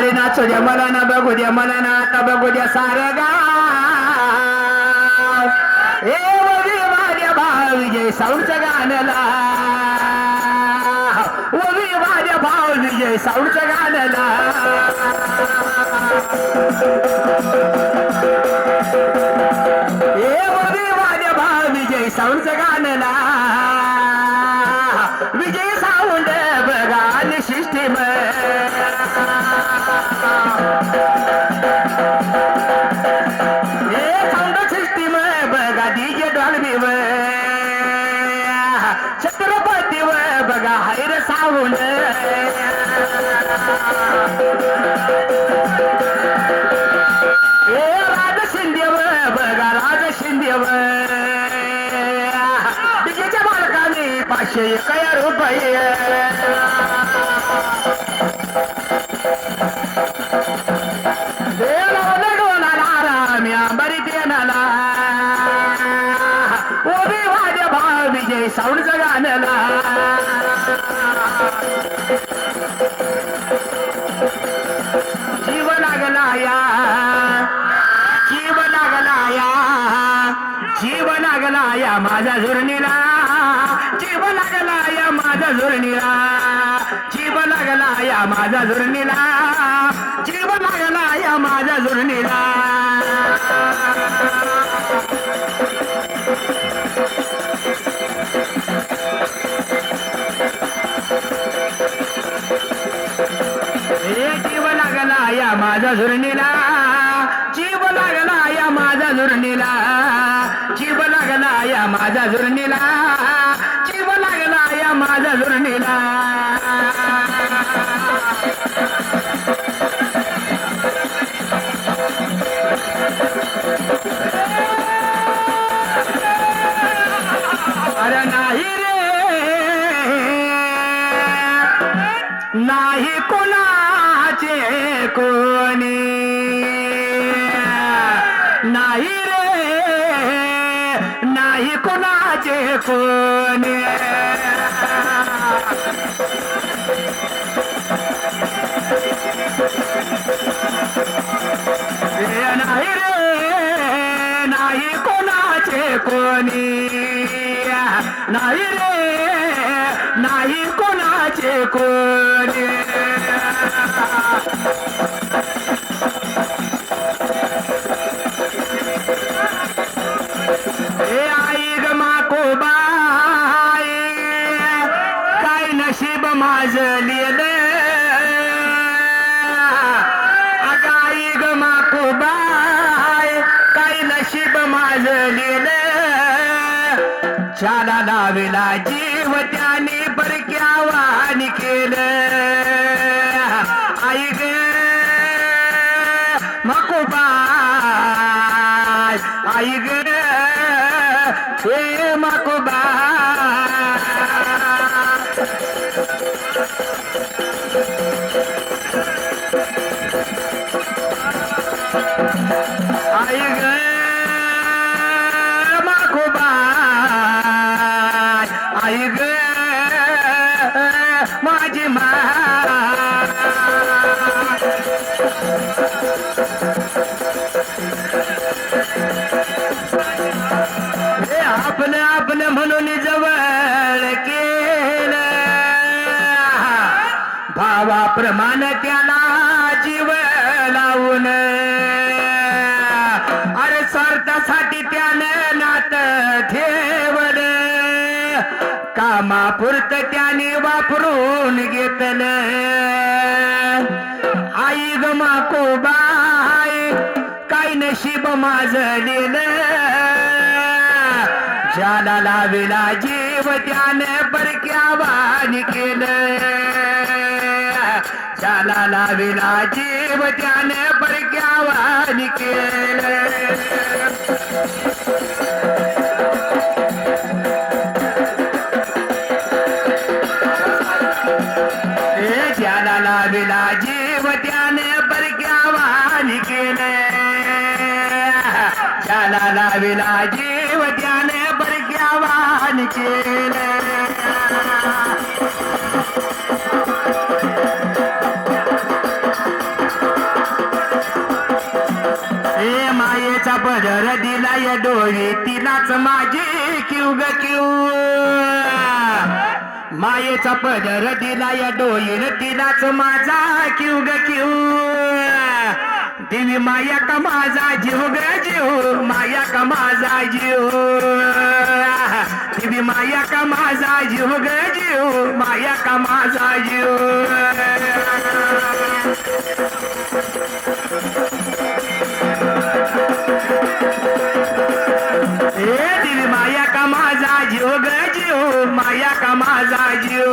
अरे नाचू द्या मला ना बघू द्या मला ना आता बघू द्या सारं गाव ए वरी माझ्या भाव विजय साऊंडच्या गाण्याला वरी माझ्या भाव विजय साऊंडच्या गाण्याला ए वरी माझ्या भाव विजय साऊंडच्या गाण्याला विजय साऊंड बघा आणि सिस्टीम छत्रपती व बघा हैर सावून राज शिंदे व बघा राज शिंदे व डिजेच्या मालकाने 501 रुपये विजय साऊंडचं गाण्याला जीव लागला या जीव लागला या जीव लागला या माझ्या झुरणीला जीव लागला या माझ्या झुरणीला जीव लागला या माझ्या झुरणीला जीव लागला या माझ्या झुरणीला जीव लागला या माझ्या झुरणीला जीव लागला या माझ्या झुरणीला जीव लागला या माझ्या झुरणीला जीव लागला या माझ्या झुरणीला अरे नाही रे नाही कोणाचे कोणी नाही रे नाही कोणाचे कोणी नाही रे नाही कोणाचे कोणी नाही रे नाही कोणाचे कोणी आई ग माकोबाई काय नशीब माझं लिहिलं अग आई ग माकोबाई काय नशीब माझं लिहिलं चाला लावेला जीव त्याने परक्यावानी केलं आई ग माकोबाई आई ग हे माकोबाई आई ग माकोबाई आई ग माझी मा आपलं आपलं म्हणून जवळ केलं भावाप्रमाणे त्याला जीव लावून अरे स्वार्थासाठी त्यानं नातं ठेवलं कामापुरतं त्याने वापरून घेतलं आई ग माकोबाई काय नशीब माझं लिहिलं ज्याला लावेला जीव त्याने परक्यावानी केलं ज्याला लावेला जीव त्याने परक्यावानी केलं ज्याला लावेला जीव त्याने परक्यावानी केलं ज्याला लावेला जीव त्याने परक्यावानी केलं पदर दिला या डोळी तिलाच माझी क्यू ग क्यू मायेचा पदर दिला या डोळीन तिलाच माझा क्यू ग क्यू देवी माया का माझा जीव ग जीव माया का माझा जीव देवी माया का माझा जीव ग जीव माया का माझा जीव देवी माया का माझा जीव ग जीव माया का माझा जीव